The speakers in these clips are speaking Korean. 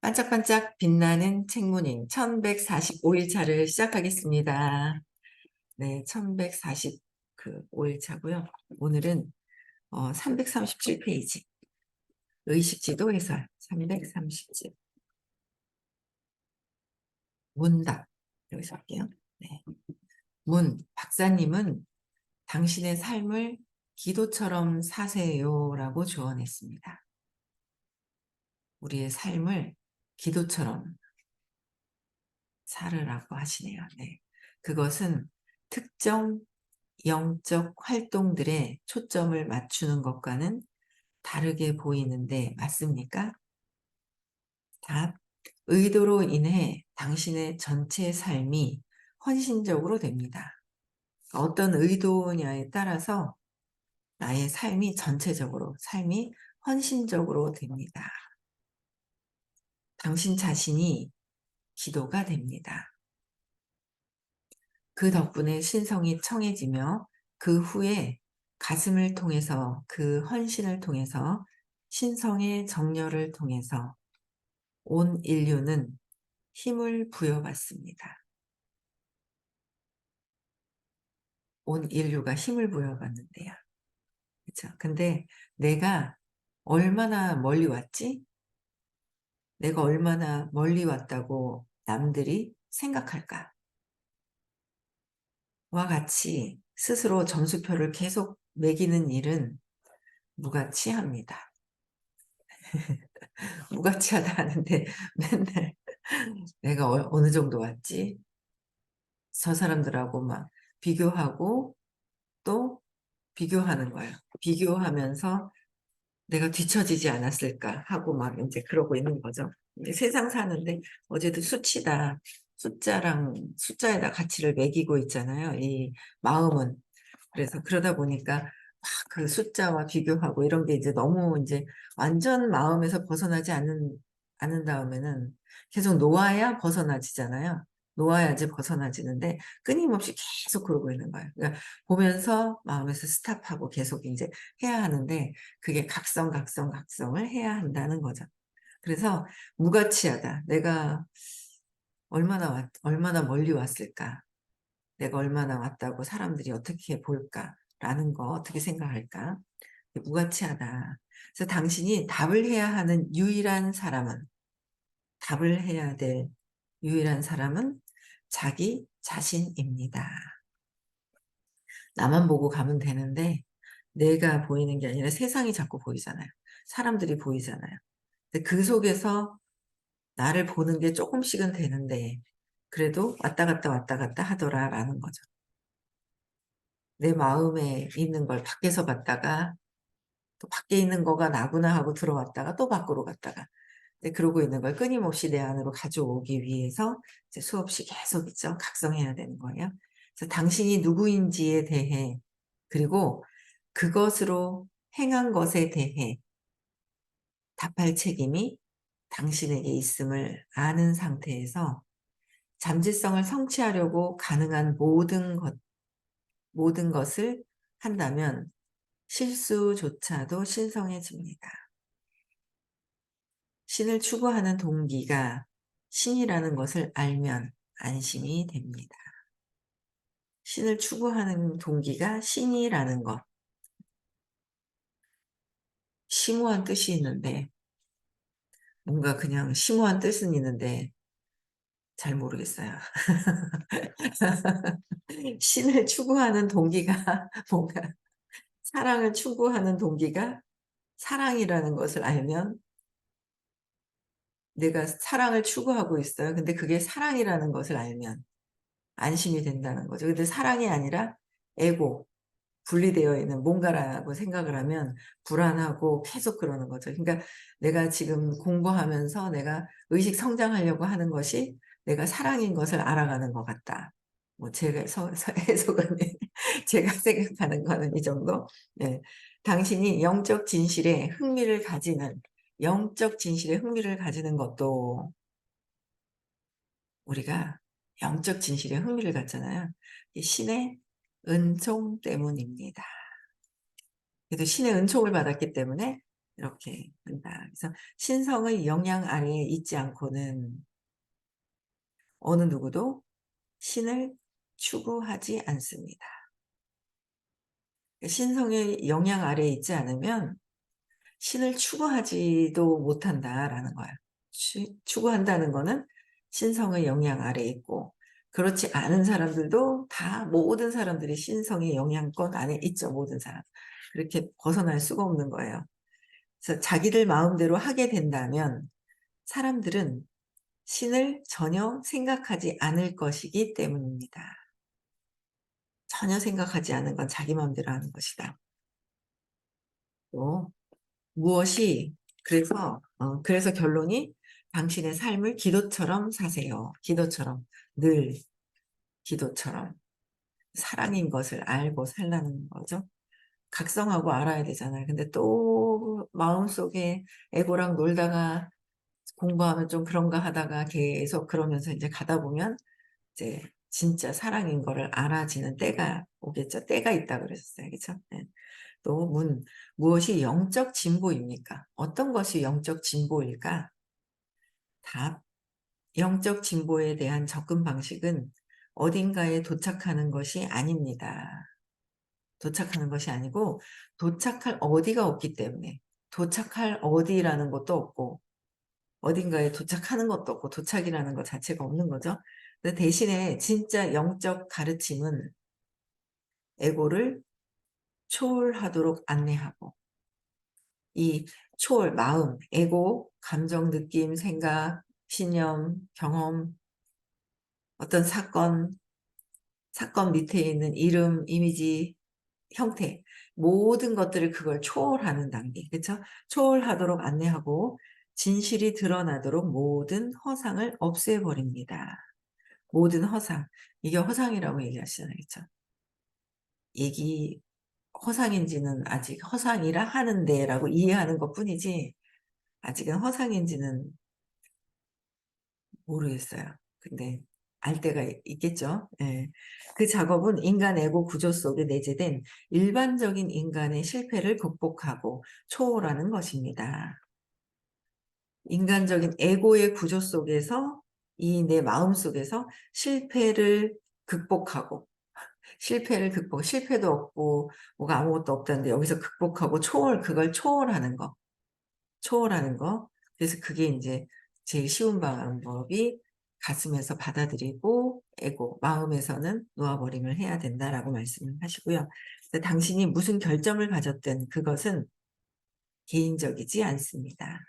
반짝반짝 빛나는 책무닝 1145일차를 시작하겠습니다. 네, 1145일차고요. 오늘은 337페이지 의식지도 해설 330지 문답 여기서 할게요. 네. 박사님은 당신의 삶을 기도처럼 사세요라고 조언했습니다. 우리의 삶을 기도처럼 살으라고 하시네요. 네. 그것은 특정 영적 활동들에 초점을 맞추는 것과는 다르게 보이는데 맞습니까? 답. 의도로 인해 당신의 전체 삶이 헌신적으로 됩니다. 어떤 의도냐에 따라서 나의 삶이 전체적으로, 삶이 헌신적으로 됩니다. 당신 자신이 기도가 됩니다. 그 덕분에 신성이 청해지며 그 후에 가슴을 통해서 그 헌신을 통해서 신성의 정열을 통해서 온 인류는 힘을 부여받습니다. 온 인류가 힘을 부여받는데요. 그렇죠? 근데 내가 얼마나 멀리 왔지? 내가 얼마나 멀리 왔다고 남들이 생각할까? 와 같이 스스로 점수표를 계속 매기는 일은 무가치합니다. 무가치하다 하는데 맨날 내가 어느 정도 왔지? 저 사람들하고 막 비교하고 또 비교하는 거예요. 비교하면서 내가 뒤처지지 않았을까 하고 막 이제 그러고 있는 거죠. 근데 세상 사는데 어제도 수치다. 숫자에다 가치를 매기고 있잖아요. 이 마음은. 그래서 그러다 보니까 막 그 숫자와 비교하고 이런 게 이제 너무 이제 완전 마음에서 벗어나지 않은 다음에는 계속 놓아야 벗어나지잖아요. 놓아야지 벗어나지는데 끊임없이 계속 그러고 있는 거예요. 그러니까 보면서 마음에서 스탑하고 계속 이제 해야 하는데 그게 각성을 해야 한다는 거죠. 그래서 무가치하다. 내가 얼마나 멀리 왔을까? 내가 얼마나 왔다고 사람들이 어떻게 볼까라는 거 어떻게 생각할까? 무가치하다. 그래서 당신이 답을 해야 될 유일한 사람은 자기 자신입니다. 나만 보고 가면 되는데 내가 보이는 게 아니라 세상이 자꾸 보이잖아요. 사람들이 보이잖아요. 근데 그 속에서 나를 보는 게 조금씩은 되는데 그래도 왔다 갔다 하더라라는 거죠. 내 마음에 있는 걸 밖에서 봤다가 또 밖에 있는 거가 나구나 하고 들어왔다가 또 밖으로 갔다가 그러고 있는 걸 끊임없이 내 안으로 가져오기 위해서 이제 수없이 계속 있죠. 각성해야 되는 거예요. 그래서 당신이 누구인지에 대해 그리고 그것으로 행한 것에 대해 답할 책임이 당신에게 있음을 아는 상태에서 잠재성을 성취하려고 가능한 모든 것을 한다면 실수조차도 신성해집니다. 신을 추구하는 동기가 신이라는 것을 알면 안심이 됩니다. 신을 추구하는 동기가 신이라는 것. 심오한 뜻이 있는데 뭔가 그냥 심오한 뜻은 있는데 잘 모르겠어요. 신을 추구하는 동기가 뭔가 사랑을 추구하는 동기가 사랑이라는 것을 알면 내가 사랑을 추구하고 있어요. 근데 그게 사랑이라는 것을 알면 안심이 된다는 거죠. 근데 사랑이 아니라 에고, 분리되어 있는 뭔가라고 생각을 하면 불안하고 계속 그러는 거죠. 그러니까 내가 지금 공부하면서 내가 의식 성장하려고 하는 것이 내가 사랑인 것을 알아가는 것 같다. 뭐 제가 해석은 제가 생각하는 거는 이 정도. 네. 당신이 영적 진실에 흥미를 가지는 것도 우리가 영적 진실에 흥미를 갖잖아요. 이 신의 은총 때문입니다. 그래도 신의 은총을 받았기 때문에 이렇게 한다. 그래서 신성의 영향 아래에 있지 않고는 어느 누구도 신을 추구하지 않습니다. 신성의 영향 아래에 있지 않으면 신을 추구하지도 못한다라는 거야. 추구한다는 거는 신성의 영향 아래에 있고, 그렇지 않은 사람들도 다 모든 사람들이 신성의 영향권 안에 있죠. 모든 사람. 그렇게 벗어날 수가 없는 거예요. 그래서 자기들 마음대로 하게 된다면 사람들은 신을 전혀 생각하지 않을 것이기 때문입니다. 전혀 생각하지 않은 건 자기 마음대로 하는 것이다. 또 무엇이 그래서 결론이 당신의 삶을 기도처럼 사세요. 기도처럼 늘 기도처럼 사랑인 것을 알고 살라는 거죠. 각성하고 알아야 되잖아요. 근데 또 마음속에 에고랑 놀다가 공부하면 좀 그런가 하다가 계속 그러면서 이제 가다 보면 이제 진짜 사랑인 거를 알아지는 때가 오겠죠. 때가 있다 그러셨어요. 그렇죠? 네. 또 무엇이 영적 진보입니까? 어떤 것이 영적 진보일까? 답. 영적 진보에 대한 접근 방식은 어딘가에 도착하는 것이 아닙니다. 도착하는 것이 아니고 도착할 어디가 없기 때문에 도착할 어디라는 것도 없고 어딘가에 도착하는 것도 없고 도착이라는 것 자체가 없는 거죠. 근데 대신에 진짜 영적 가르침은 에고를 초월하도록 안내하고 이 초월, 마음, 에고, 감정, 느낌, 생각, 신념, 경험, 어떤 사건 밑에 있는 이름, 이미지, 형태 모든 것들을 그걸 초월하는 단계. 그렇죠? 초월하도록 안내하고 진실이 드러나도록 모든 허상을 없애버립니다. 모든 허상. 이게 허상이라고 얘기하시잖아요. 그렇죠? 허상인지는 아직 허상이라 하는데라고 이해하는 것뿐이지 아직은 허상인지는 모르겠어요. 근데 알 때가 있겠죠. 예. 그 작업은 인간 에고 구조 속에 내재된 일반적인 인간의 실패를 극복하고 초월하는 것입니다. 인간적인 에고의 구조 속에서 이 내 마음 속에서 실패도 없고 뭐가 아무것도 없다는데 여기서 극복하고 그걸 초월하는 거. 초월하는 거. 그래서 그게 이제 제일 쉬운 방법이 가슴에서 받아들이고 에고, 마음에서는 놓아버림을 해야 된다라고 말씀을 하시고요. 그래서 당신이 무슨 결점을 가졌든 그것은 개인적이지 않습니다.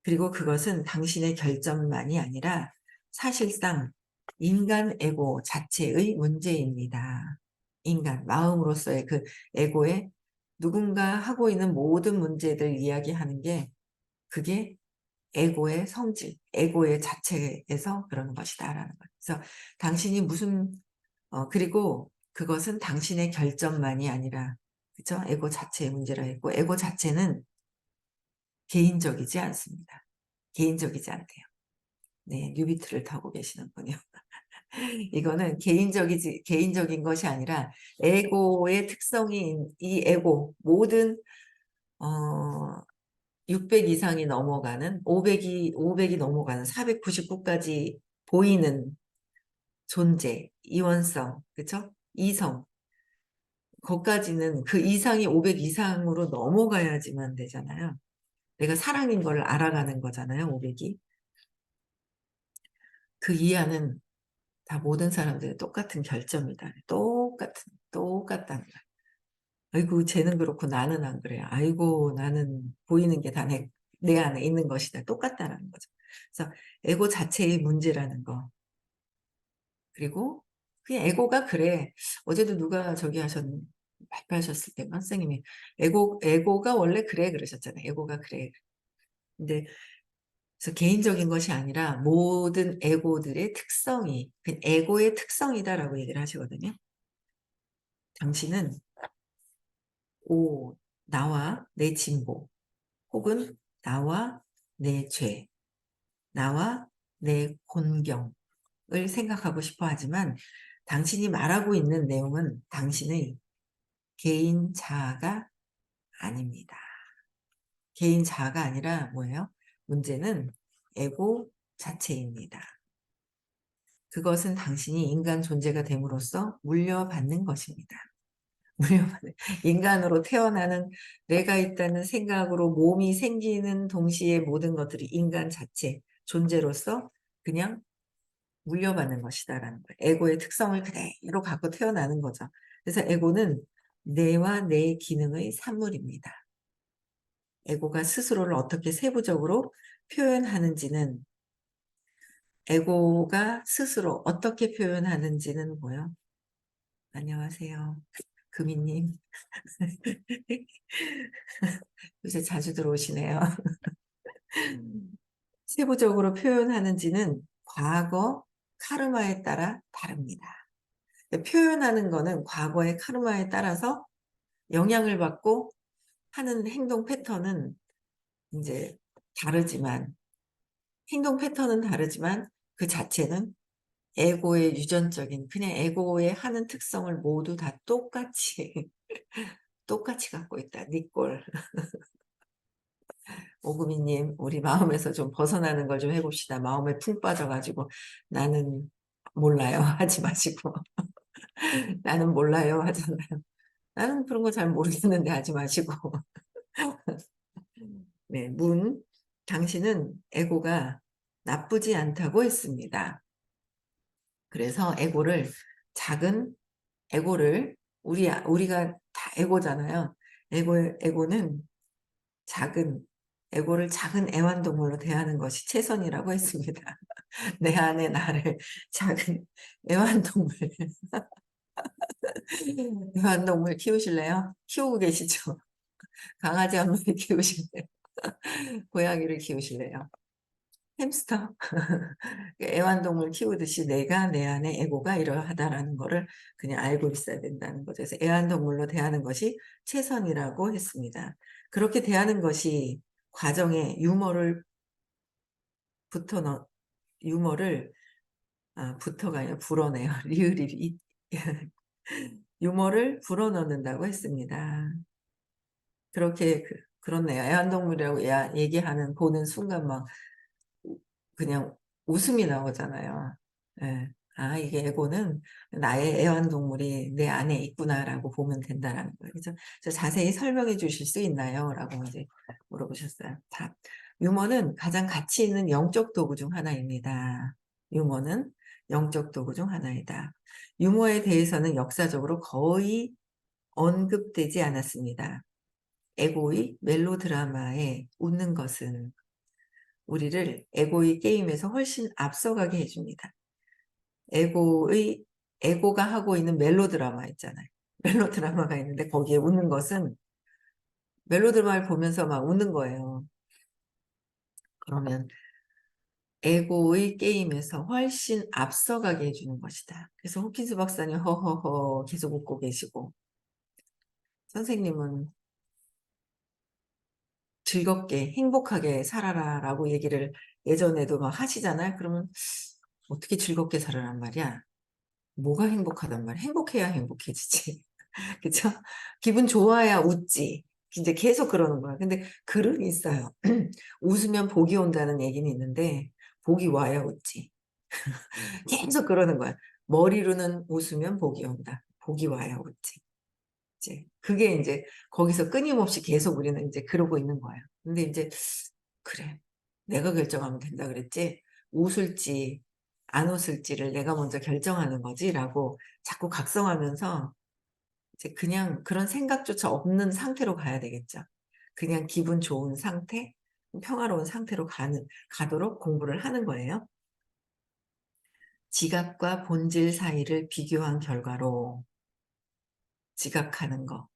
그리고 그것은 당신의 결점만이 아니라 사실상 인간 에고 자체의 문제입니다. 인간, 마음으로서의 그 에고에 누군가 하고 있는 모든 문제들 이야기하는 게 그게 에고의 성질, 에고의 자체에서 그러는 것이다라는 거예요. 그래서 당신이 그리고 그것은 당신의 결점만이 아니라, 그죠? 에고 자체의 문제라 했고, 에고 자체는 개인적이지 않습니다. 개인적이지 않대요. 네, 뉴비트를 타고 계시는군요. 이거는 개인적인 것이 아니라 에고의 특성인 이 에고, 어, 600 이상이 넘어가는 500이 넘어가는 499까지 보이는 존재, 이원성, 그쵸? 이성, 거기까지는 그 이상이 500 이상으로 넘어가야지만 되잖아요. 내가 사랑인 걸 알아가는 거잖아요, 500이. 그 이하는 다 모든 사람들이 똑같은 결점이다. 똑같다는 거야. 아이고, 쟤는 그렇고 나는 안 그래. 아이고, 나는 보이는 게 다 내 안에 있는 것이다. 똑같다라는 거죠. 그래서 에고 자체의 문제라는 거. 그리고 그냥 에고가 그래. 어제도 누가 발표하셨을 때 선생님이 에고가 원래 그래 그러셨잖아요. 에고가 그래. 근데 그래서 개인적인 것이 아니라 모든 에고들의 그 에고의 특성이다라고 얘기를 하시거든요. 당신은 나와 내 진보 혹은 나와 내 죄, 나와 내 곤경을 생각하고 싶어 하지만 당신이 말하고 있는 내용은 당신의 개인 자아가 아닙니다. 개인 자아가 아니라 뭐예요? 문제는 에고 자체입니다. 그것은 당신이 인간 존재가 됨으로써 물려받는 것입니다. 물려받는 인간으로 태어나는 내가 있다는 생각으로 몸이 생기는 동시에 모든 것들이 인간 자체 존재로서 그냥 물려받는 것이다라는 거예요. 에고의 특성을 그대로 갖고 태어나는 거죠. 그래서 에고는 뇌와 뇌의 기능의 산물입니다. 에고가 스스로를 어떻게 세부적으로 표현하는지는 에고가 스스로 어떻게 표현하는지는 뭐요? 안녕하세요. 금이님. 요새 자주 들어오시네요. 세부적으로 표현하는지는 과거 카르마에 따라 다릅니다. 표현하는 거는 과거의 카르마에 따라서 영향을 받고 하는 행동 패턴은 이제 다르지만 행동 패턴은 다르지만 그 자체는 에고의 유전적인 그냥 에고의 하는 특성을 모두 다 똑같이 똑같이 갖고 있다. 니꼴. 오구미님 우리 마음에서 좀 벗어나는 걸 좀 해봅시다. 마음에 푹 빠져가지고 나는 몰라요 하지 마시고 나는 몰라요 하잖아요. 나는 그런 거 잘 모르겠는데 하지 마시고 네, 당신은 에고가 나쁘지 않다고 했습니다. 그래서 작은 에고를 우리가 다 에고잖아요. 에고는 작은 에고를 작은 애완동물로 대하는 것이 최선이라고 했습니다. 내 안에 나를 작은 애완동물 애완동물 키우실래요? 키우고 계시죠? 강아지 한 마리 키우실래요? 고양이를 키우실래요? 햄스터? 애완동물 키우듯이 내가 내 안에 에고가 이러하다라는 거를 그냥 알고 있어야 된다는 거죠. 그래서 애완동물로 대하는 것이 최선이라고 했습니다. 그렇게 대하는 것이 과정에 붙어 넣, 유머를, 붙어가 아니라 불어내요. 리을이, 유머를 불어넣는다고 했습니다. 그렇네요. 애완동물이라고 보는 순간 막 그냥 웃음이 나오잖아요. 예. 아, 이게 에고는 나의 애완동물이 내 안에 있구나라고 보면 된다라는 거예요. 그래서 자세히 설명해 주실 수 있나요? 라고 이제 물어보셨어요. 답. 유머는 가장 가치 있는 영적 도구 중 하나입니다. 유머는 영적 도구 중 하나이다. 유머에 대해서는 역사적으로 거의 언급되지 않았습니다. 에고의 멜로드라마에 웃는 것은 우리를 에고의 게임에서 훨씬 앞서가게 해줍니다. 에고가 하고 있는 멜로드라마 있잖아요. 멜로드라마가 있는데 거기에 웃는 것은 멜로드라마를 보면서 막 웃는 거예요. 그러면 에고의 게임에서 훨씬 앞서가게 해주는 것이다. 그래서 호킨스 박사님 허허허 계속 웃고 계시고 선생님은 즐겁게 행복하게 살아라 라고 얘기를 예전에도 막 하시잖아요. 그러면 어떻게 즐겁게 살아란 말이야? 뭐가 행복하단 말이야? 행복해야 행복해지지. 그쵸? 기분 좋아야 웃지. 이제 계속 그러는 거야. 근데 글은 있어요. 웃으면 복이 온다는 얘기는 있는데 복이 와야 웃지. 계속 그러는 거야. 머리로는 웃으면 복이 온다. 복이 와야 웃지. 이제 그게 이제 거기서 끊임없이 계속 우리는 이제 그러고 있는 거야. 근데 이제 그래. 내가 결정하면 된다 그랬지. 웃을지 안 웃을지를 내가 먼저 결정하는 거지라고 자꾸 각성하면서 이제 그냥 그런 생각조차 없는 상태로 가야 되겠죠. 그냥 기분 좋은 상태, 평화로운 상태로 가도록 공부를 하는 거예요. 지각과 본질 사이를 비교한 결과로 지각하는 거,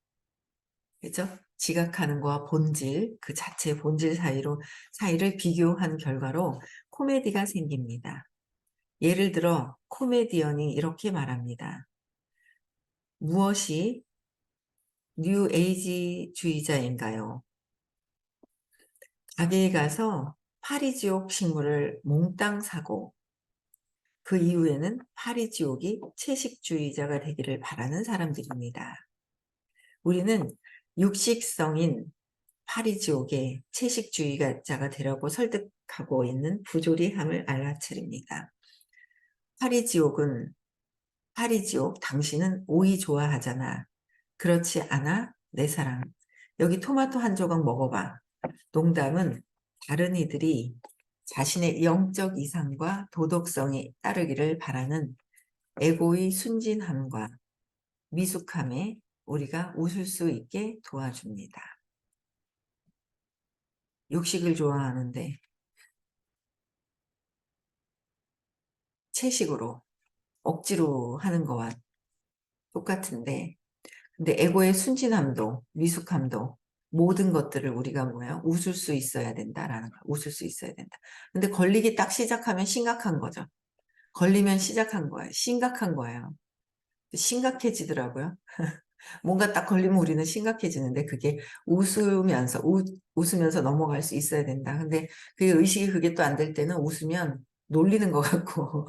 그죠? 지각하는 거와 본질, 그 자체의 본질 사이를 비교한 결과로 코미디가 생깁니다. 예를 들어 코미디언이 이렇게 말합니다. 무엇이 뉴 에이지주의자인가요? 가게에 가서 파리지옥 식물을 몽땅 사고 그 이후에는 파리지옥이 채식주의자가 되기를 바라는 사람들입니다. 우리는 육식성인 파리지옥에 채식주의자가 되려고 설득하고 있는 부조리함을 알아차립니다. 파리지옥 당신은 오이 좋아하잖아. 그렇지 않아? 내 사랑. 여기 토마토 한 조각 먹어봐. 농담은 다른 이들이 자신의 영적 이상과 도덕성에 따르기를 바라는 에고의 순진함과 미숙함에 우리가 웃을 수 있게 도와줍니다. 육식을 좋아하는데 채식으로 억지로 하는 거와 똑같은데, 근데 에고의 순진함도 미숙함도 모든 것들을 우리가 뭐야? 웃을 수 있어야 된다라는 거야. 웃을 수 있어야 된다. 근데 걸리기 딱 시작하면 심각한 거죠. 걸리면 시작한 거예요. 심각한 거예요. 심각해지더라고요. 뭔가 딱 걸리면 우리는 심각해지는데 그게 웃으면서 넘어갈 수 있어야 된다. 근데 그 의식이 그게 또 안 될 때는 웃으면 놀리는 것 같고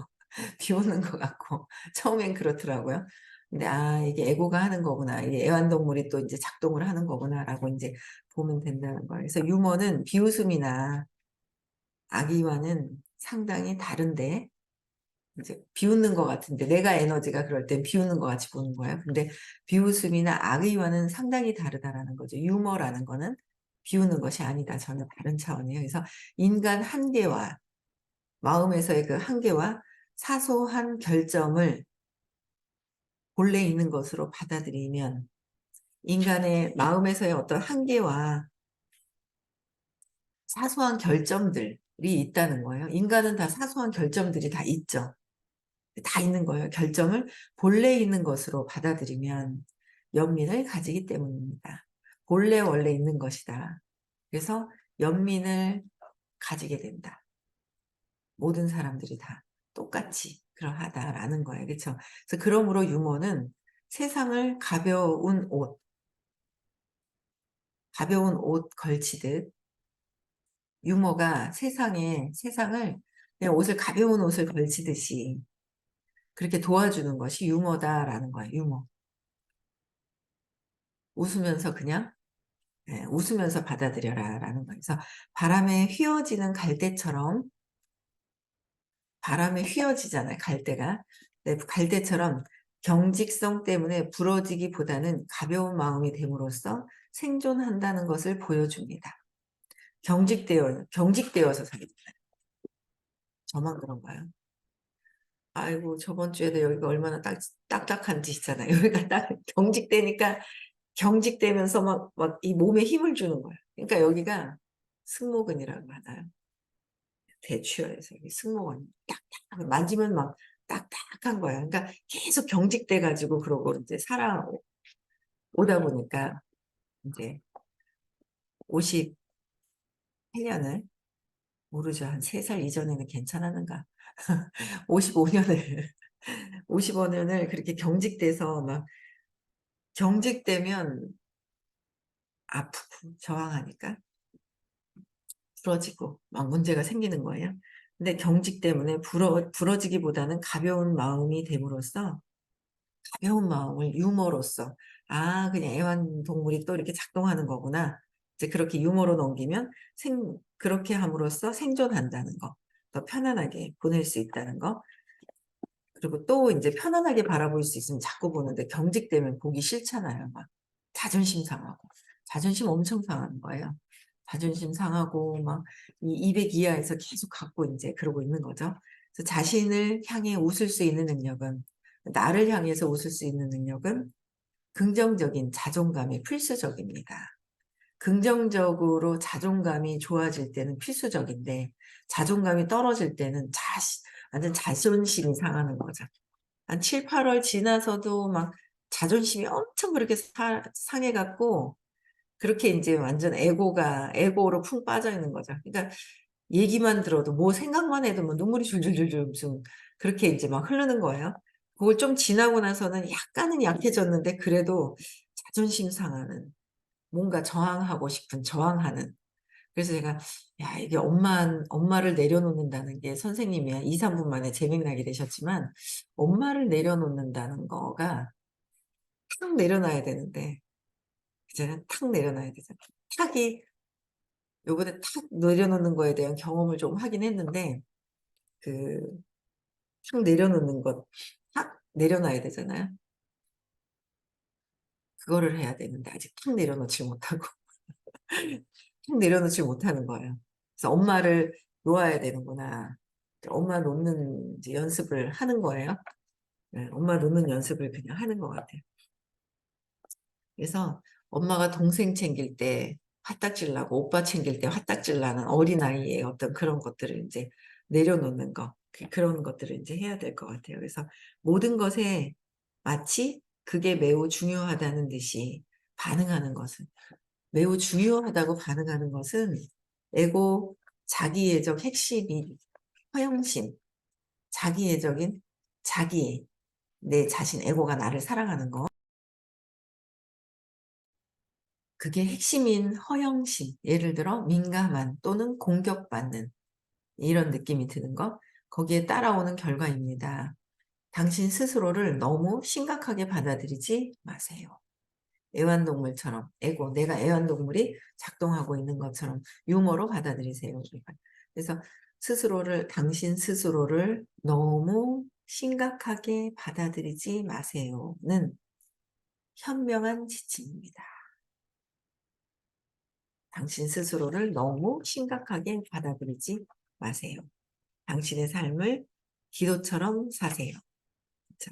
비웃는 것 같고 처음엔 그렇더라고요. 근데 이게 에고가 하는 거구나. 이게 애완동물이 또 이제 작동을 하는 거구나라고 이제 보면 된다는 거예요. 그래서 유머는 비웃음이나 악의와는 상당히 다른데 이제 비웃는 것 같은데 내가 에너지가 그럴 땐 비웃는 것 같이 보는 거예요. 근데 비웃음이나 악의와는 상당히 다르다라는 거죠. 유머라는 거는 비웃는 것이 아니다. 전혀 다른 차원이에요. 그래서 인간 한계와 마음에서의 그 한계와 사소한 결점을 본래 있는 것으로 받아들이면 인간의 마음에서의 어떤 한계와 사소한 결점들이 있다는 거예요. 인간은 다 사소한 결점들이 다 있죠. 다 있는 거예요. 결점을 본래 있는 것으로 받아들이면 연민을 가지기 때문입니다. 본래 원래 있는 것이다. 그래서 연민을 가지게 된다. 모든 사람들이 다 똑같이 그러하다라는 거예요. 그렇죠? 그래서 그러므로 유머는 세상을 가벼운 옷 걸치듯 유머가 세상을 그냥 가벼운 옷을 걸치듯이 그렇게 도와주는 것이 유머다라는 거예요. 유머. 웃으면서 그냥 웃으면서 받아들여라라는 거예요. 그래서 바람에 휘어지는 갈대처럼 바람에 휘어지잖아요. 갈대가. 네, 갈대처럼 경직성 때문에 부러지기보다는 가벼운 마음이 됨으로써 생존한다는 것을 보여줍니다. 경직되어서 살기. 저만 그런가요? 아이고, 저번 주에도 여기가 얼마나 딱딱한 짓이잖아요. 여기가 딱 경직되면서 막 이 몸에 힘을 주는 거예요. 그러니까 여기가 승모근이라고 하나요? 대추여에서 승모근 딱딱 만지면 막 딱딱한 거야. 그러니까 계속 경직돼 가지고 그러고 이제 살아오다 보니까 이제 58년을 모르죠. 한 3살 이전에는 괜찮았는가. 55년을 55년을 그렇게 경직돼서 막 경직되면 아프고 저항하니까 부러지고 막 문제가 생기는 거예요. 근데 경직 때문에 부러지기보다는 가벼운 마음이 됨으로써 가벼운 마음을 유머로써 그냥 애완동물이 또 이렇게 작동하는 거구나. 이제 그렇게 유머로 넘기면 그렇게 함으로써 생존한다는 거. 더 편안하게 보낼 수 있다는 거. 그리고 또 이제 편안하게 바라볼 수 있으면 자꾸 보는데 경직되면 보기 싫잖아요. 막 자존심 상하고. 자존심 엄청 상하는 거예요. 자존심 상하고 막 이 200 이하에서 계속 갖고 이제 그러고 있는 거죠. 그래서 자신을 향해 웃을 수 있는 능력은 나를 향해서 웃을 수 있는 능력은 긍정적인 자존감이 필수적입니다. 긍정적으로 자존감이 좋아질 때는 필수적인데 자존감이 떨어질 때는 완전 자존심이 상하는 거죠. 한 7, 8월 지나서도 막 자존심이 엄청 그렇게 상해갖고 그렇게 이제 완전 에고로 푹 빠져 있는 거죠. 그러니까 얘기만 들어도 뭐 생각만 해도 뭐 눈물이 줄줄줄줄 무슨 그렇게 이제 막 흐르는 거예요. 그걸 좀 지나고 나서는 약간은 약해졌는데 그래도 자존심 상하는 뭔가 저항하는. 그래서 제가 야 이게 엄마를 내려놓는다는 게 선생님이 한 2-3분 만에 재맥락이 되셨지만 엄마를 내려놓는다는 거가 탁 내려놔야 되는데 이제는 탁 내려놔야 되잖아요. 탁이 요번에 탁 내려놓는 거에 대한 경험을 좀 하긴 했는데 그 탁 내려놓는 것, 탁 내려놔야 되잖아요. 그거를 해야 되는데 아직 탁 내려놓질 못하고 탁 내려놓질 못하는 거예요. 그래서 엄마를 놓아야 되는구나. 엄마 놓는 이제 연습을 하는 거예요. 네, 엄마 놓는 연습을 그냥 하는 것 같아요. 그래서 엄마가 동생 챙길 때 화딱질 나고 오빠 챙길 때 화딱질 나는 어린아이의 어떤 그런 것들을 이제 내려놓는 거, 그런 것들을 이제 해야 될 것 같아요. 그래서 모든 것에 마치 그게 매우 중요하다는 듯이 반응하는 것은, 매우 중요하다고 반응하는 것은 에고, 자기애적 핵심인 허영심, 자기애적인 자기, 내 자신, 에고가 나를 사랑하는 거, 그게 핵심인 허영심, 예를 들어 민감한 또는 공격받는 이런 느낌이 드는 거, 거기에 따라오는 결과입니다. 당신 스스로를 너무 심각하게 받아들이지 마세요. 애완동물처럼, 에고, 내가 애완동물이 작동하고 있는 것처럼 유머로 받아들이세요. 그래서 당신 스스로를 너무 심각하게 받아들이지 마세요는 현명한 지침입니다. 당신 스스로를 너무 심각하게 받아들이지 마세요. 당신의 삶을 기도처럼 사세요. 자,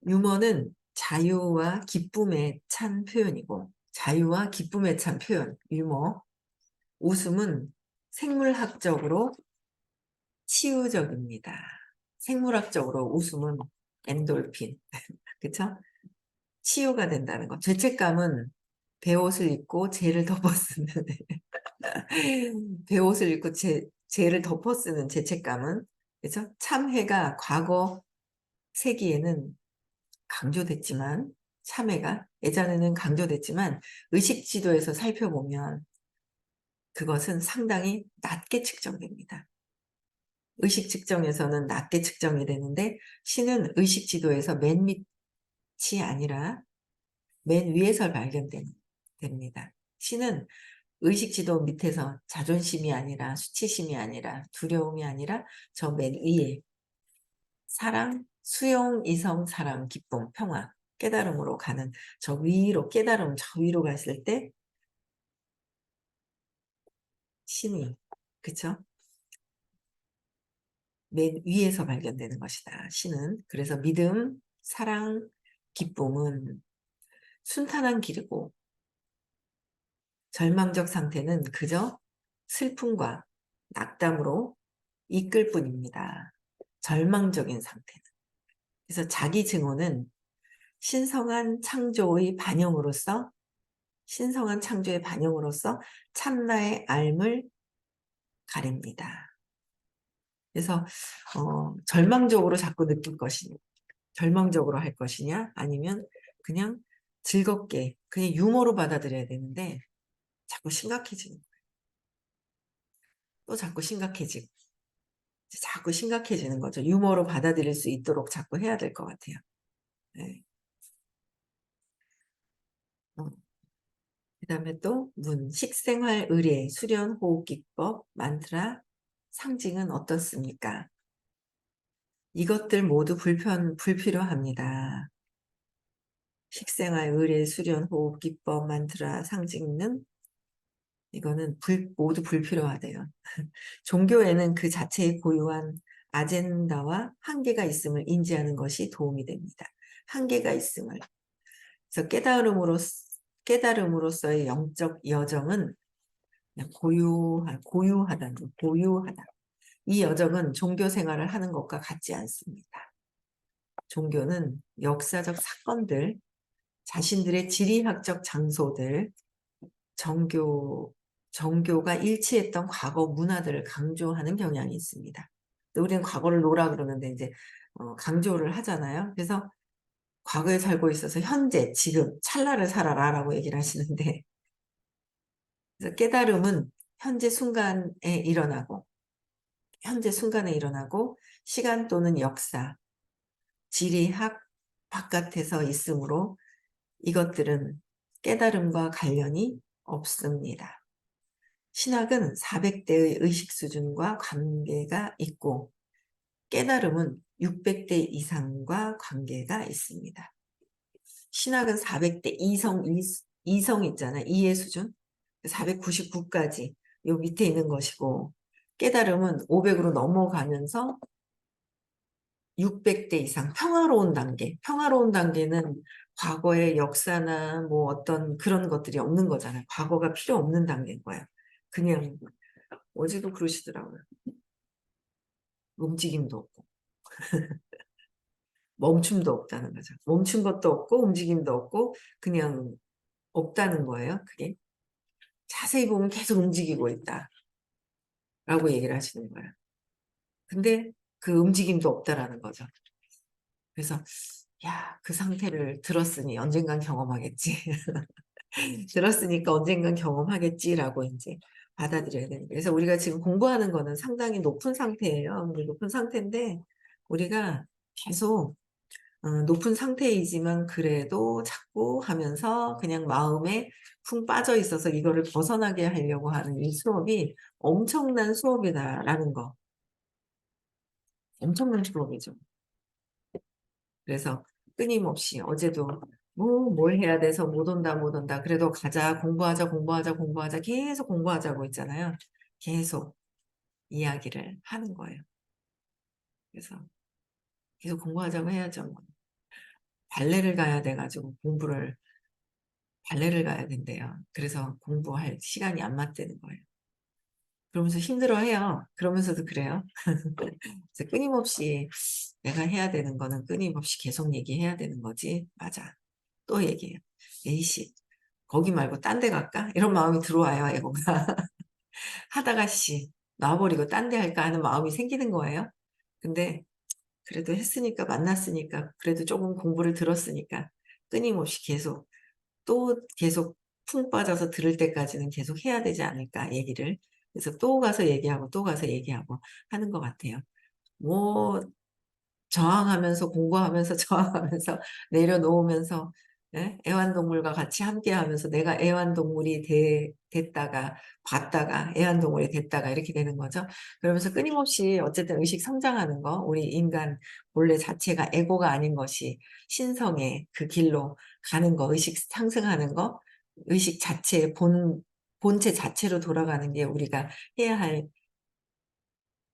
유머는 자유와 기쁨에 찬 표현이고, 자유와 기쁨에 찬 표현, 유머. 웃음은 생물학적으로 치유적입니다. 생물학적으로 웃음은 엔돌핀, 그쵸? 치유가 된다는 거. 죄책감은 베옷을 입고 죄를 덮어쓰는 베옷을 입고 죄를 덮어쓰는 죄책감은, 그죠? 참회가 과거 세기에는 강조됐지만, 참회가 예전에는 강조됐지만 의식지도에서 살펴보면 그것은 상당히 낮게 측정됩니다. 의식 측정에서는 낮게 측정이 되는데 신은 의식지도에서 맨 밑이 아니라 맨 위에서 발견됩니다. 신은 의식지도 밑에서 자존심이 아니라 수치심이 아니라 두려움이 아니라 저 맨 위에 사랑, 수용, 이성, 사랑, 기쁨, 평화, 깨달음으로 가는 저 위로, 깨달음 저 위로 갔을 때 신이, 그쵸? 맨 위에서 발견되는 것이다. 신은. 그래서 믿음, 사랑, 기쁨은 순탄한 길이고 절망적 상태는 그저 슬픔과 낙담으로 이끌 뿐입니다. 절망적인 상태는. 그래서 자기 증오는 신성한 창조의 반영으로서 참나의 삶을 가립니다. 그래서 절망적으로 자꾸 느낄 것이냐, 절망적으로 할 것이냐, 아니면 그냥 즐겁게 그냥 유머로 받아들여야 되는데 자꾸 심각해지는 거예요. 또 자꾸 심각해지는 거죠. 유머로 받아들일 수 있도록 자꾸 해야 될 것 같아요. 네. 그다음에 또 식생활 의례, 수련 호흡 기법, 만트라, 상징은 어떻습니까? 이것들 모두 불필요합니다. 식생활 의례, 수련 호흡 기법, 만트라, 상징은 이거는 모두 불필요하대요. 종교에는 그 자체의 고유한 아젠다와 한계가 있음을 인지하는 것이 도움이 됩니다. 한계가 있음을. 그래서 깨달음으로서의 영적 여정은 그냥 고유하다. 이 여정은 종교 생활을 하는 것과 같지 않습니다. 종교는 역사적 사건들, 자신들의 지리학적 장소들, 정교가 일치했던 과거 문화들을 강조하는 경향이 있습니다. 우리는 과거를 놓으라 그러는데 이제 강조를 하잖아요. 그래서 과거에 살고 있어서 현재, 지금, 찰나를 살아라라고 얘기를 하시는데, 그래서 깨달음은 현재 순간에 일어나고 시간 또는 역사, 지리학 바깥에서 있으므로 이것들은 깨달음과 관련이 없습니다. 신학은 400대의 의식 수준과 관계가 있고 깨달음은 600대 이상과 관계가 있습니다. 신학은 400대 이성 있잖아. 이해 수준. 499까지 요 밑에 있는 것이고 깨달음은 500으로 넘어가면서 600대 이상 평화로운 단계. 평화로운 단계는 과거의 역사나 뭐 어떤 그런 것들이 없는 거잖아요. 과거가 필요 없는 단계인 거야. 그냥 어제도 그러시더라고요. 움직임도 없고 멈춤도 없다는 거죠. 멈춘 것도 없고 움직임도 없고 그냥 없다는 거예요. 그게 자세히 보면 계속 움직이고 있다라고 얘기를 하시는 거예요. 근데 그 움직임도 없다라는 거죠. 그래서 야, 그 상태를 들었으니 언젠간 경험하겠지. 들었으니까 언젠간 경험하겠지라고 이제 받아들여야 되는 거예요. 그래서 우리가 지금 공부하는 거는 상당히 높은 상태예요. 높은 상태인데 우리가 계속 높은 상태이지만 그래도 자꾸 하면서 그냥 마음에 쿵 빠져 있어서 이거를 벗어나게 하려고 하는 이 수업이 엄청난 수업이다라는 거. 엄청난 수업이죠. 그래서 끊임없이 어제도 뭘 해야 돼서 못 온다 못 온다 그래도 가자 공부하자 공부하자 공부하자 계속 공부하자고 있잖아요. 계속 이야기를 하는 거예요. 그래서 계속 공부하자고 해야죠. 뭐. 발레를 가야 돼가지고 발레를 가야 된대요. 그래서 공부할 시간이 안 맞대는 거예요. 그러면서 힘들어해요. 그러면서도 그래요. 그래서 끊임없이 내가 해야 되는 거는 끊임없이 계속 얘기해야 되는 거지. 맞아. 또 얘기해요. 에이씨, 거기 말고 딴 데 갈까? 이런 마음이 들어와요, 애고가. 하다가 놔버리고 딴 데 할까 하는 마음이 생기는 거예요. 근데 그래도 했으니까 만났으니까 그래도 조금 공부를 들었으니까 끊임없이 또 계속 푹 빠져서 들을 때까지는 계속 해야 되지 않을까 얘기를. 그래서 또 가서 얘기하고 또 가서 얘기하고 하는 것 같아요. 뭐 저항하면서 공부하면서 저항하면서 내려놓으면서 예? 애완동물과 같이 함께하면서 내가 애완동물이 됐다가 봤다가 애완동물이 됐다가 이렇게 되는 거죠. 그러면서 끊임없이 어쨌든 의식 성장하는 거 우리 인간 본래 자체가 에고가 아닌 것이 신성의 그 길로 가는 거 의식 상승하는 거 의식 자체의 본체 자체로 돌아가는 게 우리가 해야 할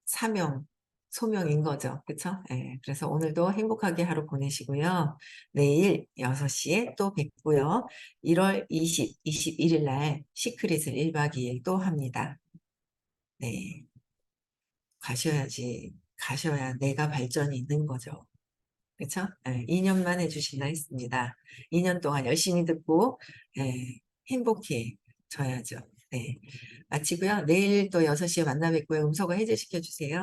사명, 소명인 거죠. 그쵸? 예, 그래서 오늘도 행복하게 하루 보내시고요. 내일 6시에 또 뵙고요. 1월 21일 날 시크릿을 1박 2일 또 합니다. 네. 가셔야지. 가셔야 내가 발전이 있는 거죠. 그쵸? 예, 2년만 해주신다 했습니다. 2년 동안 열심히 듣고, 예, 행복해져야죠. 네. 마치고요. 내일 또 6시에 만나 뵙고요. 음소거 해제시켜 주세요.